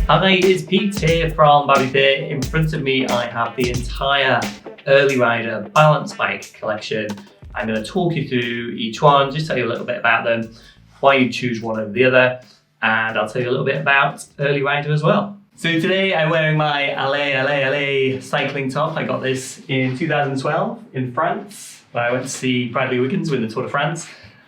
Hi, it's Pete here from Bobby Beer. In front of me, I have the entire Early Rider balance bike collection. I'm going to talk you through each one, just tell you a little bit about them, why you choose one over the other, and I'll tell you a little bit about Early Rider as well. So today I'm wearing my LA cycling top. I got this in 2012 in France, where I went to see Bradley Wiggins win the Tour de France.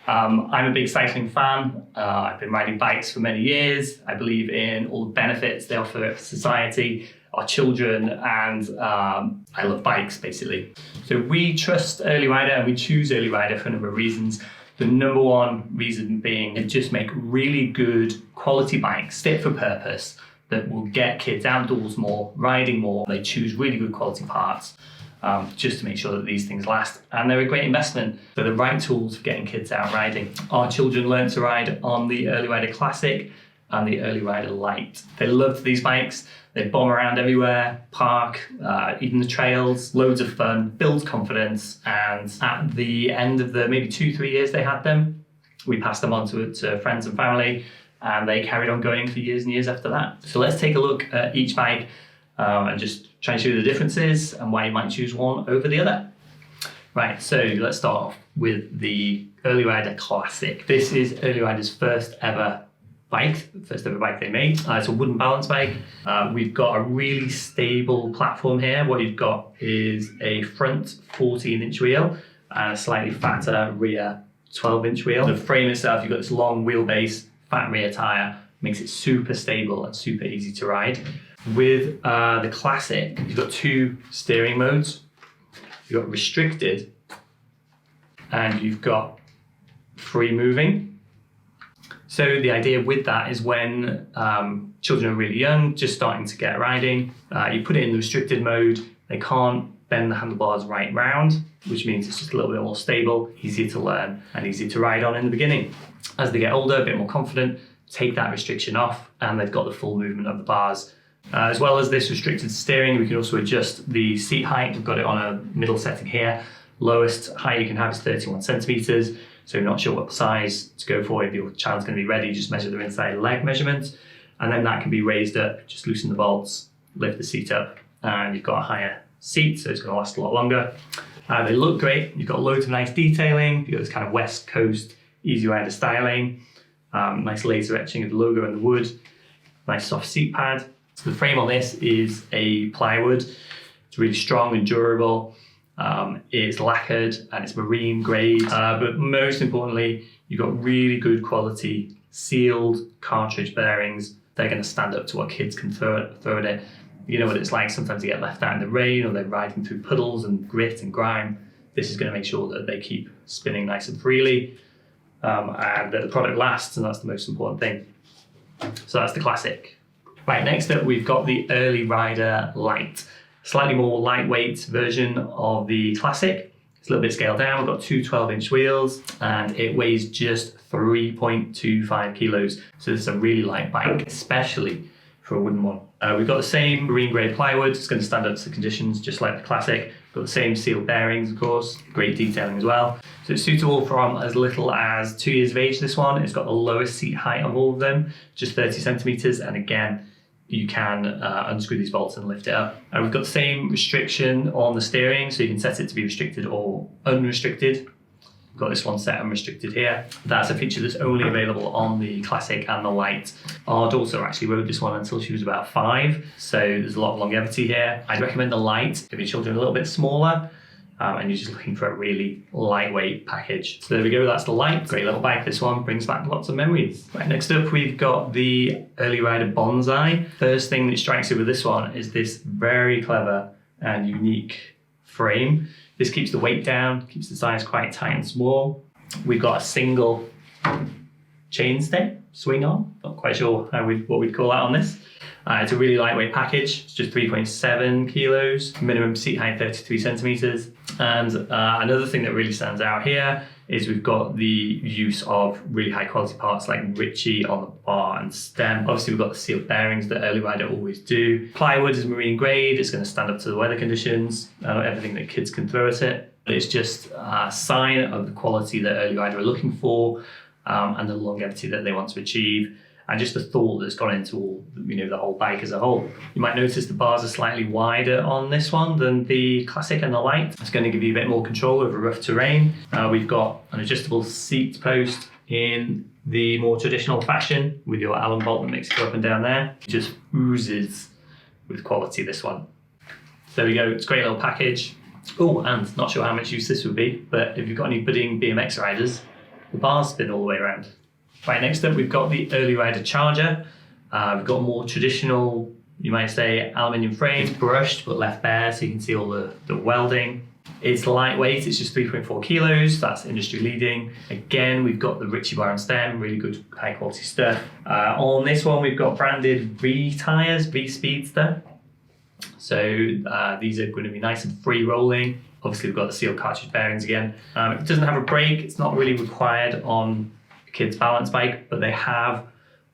I'm a big cycling fan. I've been riding bikes for many years. I believe in all the benefits they offer society, our children, and I love bikes basically. So we trust Early Rider and we choose Early Rider for a number of reasons. The number one reason being they just make really good quality bikes, fit for purpose, that will get kids outdoors more, riding more. They choose really good quality parts. Just to make sure that these things last, and they're a great investment. They're the right tools for getting kids out riding. Our children learn to ride on the Early Rider Classic and the Early Rider Lite. They loved these bikes. They bomb around everywhere, park, even the trails, loads of fun, builds confidence, and at the end of the maybe 2-3 years they had them, we passed them on to friends and family, and they carried on going for years and years after that. So let's take a look at each bike and just try and show you the differences and why you might choose one over the other. Right, so let's start off with the Early Rider Classic. This is Early Rider's first ever bike they made. It's a wooden balance bike. We've got a really stable platform here. What you've got is a front 14-inch wheel and a slightly fatter rear 12-inch wheel. The frame itself, you've got this long wheelbase, fat rear tyre, makes it super stable and super easy to ride. With the Classic, you've got two steering modes. You've got restricted and you've got free moving. So the idea with that is when children are really young, just starting to get riding, you put it in the restricted mode, they can't bend the handlebars right round, which means it's just a little bit more stable, easier to learn and easier to ride on in the beginning. As they get older, a bit more confident, take that restriction off and they've got the full movement of the bars. As well as this restricted steering, we can also adjust the seat height. We've got it on a middle setting here. Lowest height you can have is 31 centimeters. So you're not sure what size to go for. If your child's going to be ready, just measure their inside leg measurement. And then that can be raised up, just loosen the bolts, lift the seat up, and you've got a higher seat, so it's going to last a lot longer. They look great. You've got loads of nice detailing. You've got this kind of West Coast Easy Rider styling. Nice laser etching of the logo in the wood. Nice soft seat pad. So the frame on this is a plywood. It's really strong and durable. It's lacquered and it's marine grade. But most importantly, you've got really good quality sealed cartridge bearings. They're going to stand up to what kids can throw at it. You know what it's like. Sometimes they get left out in the rain or they're riding through puddles and grit and grime. This is going to make sure that they keep spinning nice and freely and that the product lasts, and that's the most important thing. So that's the Classic. Right, next up we've got the Early Rider Lite. Slightly more lightweight version of the Classic. It's a little bit scaled down. We've got two 12-inch wheels and it weighs just 3.25 kilos. So this is a really light bike, especially for a wooden one. We've got the same marine grade plywood. It's going to stand up to the conditions just like the Classic. We've got the same sealed bearings, of course. Great detailing as well. So it's suitable from as little as 2 years of age, this one. It's got the lowest seat height of all of them, just 30 centimeters. And again, you can unscrew these bolts and lift it up. We've got the same restriction on the steering, so you can set it to be restricted or unrestricted. We've got this one set unrestricted here. That's a feature that's only available on the Classic and the Lite. Our daughter actually rode this one until she was about 5, so there's a lot of longevity here. I'd recommend the Lite if your children are a little bit smaller and you're just looking for a really lightweight package. So there we go, that's the Lite. Great little bike, this one brings back lots of memories. Right, next up we've got the Early Rider Bonsai. First thing that strikes you with this one is this very clever and unique frame. This keeps the weight down, keeps the size quite tight and small. We've got a single chainstay swing on. Not quite sure what we'd call that on this. It's a really lightweight package. It's just 3.7 kilos, minimum seat height 33 centimeters. And another thing that really stands out here is we've got the use of really high quality parts like Ritchie on the bar and stem. Obviously we've got the sealed bearings that Early Rider always do. Plywood is marine grade. It's going to stand up to the weather conditions, everything that kids can throw at it. It's just a sign of the quality that Early Rider are looking for and the longevity that they want to achieve. and just the thought that's gone into all, the whole bike as a whole. You might notice the bars are slightly wider on this one than the Classic and the Lite. It's going to give you a bit more control over rough terrain. We've got an adjustable seat post in the more traditional fashion with your Allen bolt that makes it go up and down there. It just oozes with quality, this one. So there we go, it's a great little package. Oh, and not sure how much use this would be, but if you've got any budding BMX riders, the bars spin all the way around. Right, next up we've got the Early Rider Charger. We've got a more traditional, you might say, aluminium frame, brushed but left bare so you can see all the welding. It's lightweight, it's just 3.4 kilos, that's industry leading. Again, we've got the Ritchie bar and stem, really good high quality stuff. On this one, we've got branded V tyres, V Speedster. So these are going to be nice and free rolling. Obviously, we've got the sealed cartridge bearings again. It doesn't have a brake, it's not really required on a kid's balance bike, but they have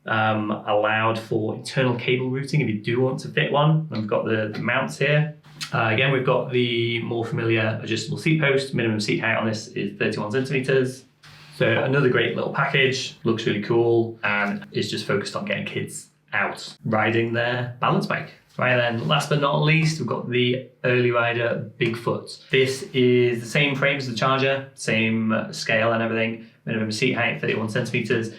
allowed for internal cable routing if you do want to fit one. And we've got the mounts here. Again, we've got the more familiar adjustable seat post. Minimum seat height on this is 31 centimeters. So another great little package, looks really cool, and is just focused on getting kids out riding their balance bike. Right then, last but not least, we've got the Early Rider Bigfoot. This is the same frame as the Charger, same scale and everything. Minimum seat height, 31 centimeters,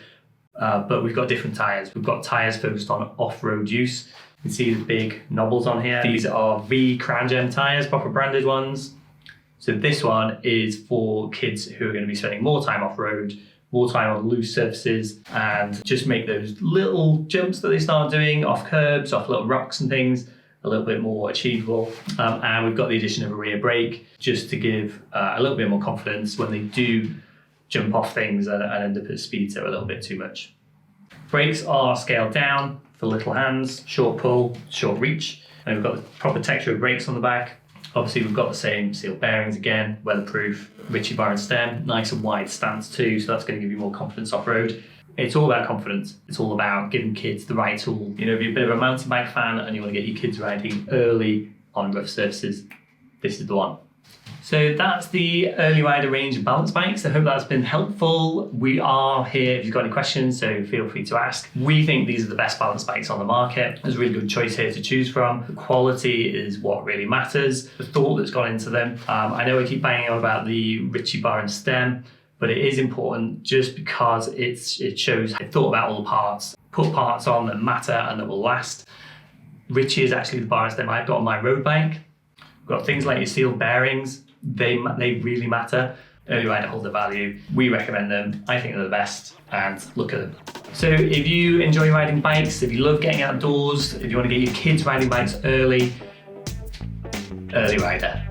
but we've got different tyres. We've got tyres focused on off-road use. You can see the big knobbles on here. These are V Crown Gem tyres, proper branded ones. So this one is for kids who are going to be spending more time off-road, more time on loose surfaces, and just make those little jumps that they start doing off curbs, off little rocks and things, a little bit more achievable. And we've got the addition of a rear brake just to give a little bit more confidence when they do jump off things and end up at speeds that are a little bit too much. Brakes are scaled down for little hands, short pull, short reach, and we've got the proper texture of brakes on the back. Obviously, we've got the same sealed bearings again, weatherproof, Ritchie bar and stem, nice and wide stance too, so that's going to give you more confidence off-road. It's all about confidence. It's all about giving kids the right tool. If you're a bit of a mountain bike fan and you want to get your kids riding early on rough surfaces, this is the one. So that's the Early Rider range of balance bikes. I hope that's been helpful. We are here if you've got any questions, so feel free to ask. We think these are the best balance bikes on the market. There's a really good choice here to choose from. The quality is what really matters, the thought that's gone into them. I know I keep banging on about the Ritchie bar and stem, but it is important just because it shows they've thought about all the parts, put parts on that matter and that will last. Ritchie is actually the bar and stem I've got on my road bike. We've got things like your sealed bearings. They really matter. Early Rider hold the value. We recommend them. I think they're the best, and look at them. So if you enjoy riding bikes, if you love getting outdoors, if you want to get your kids riding bikes early, Early Rider.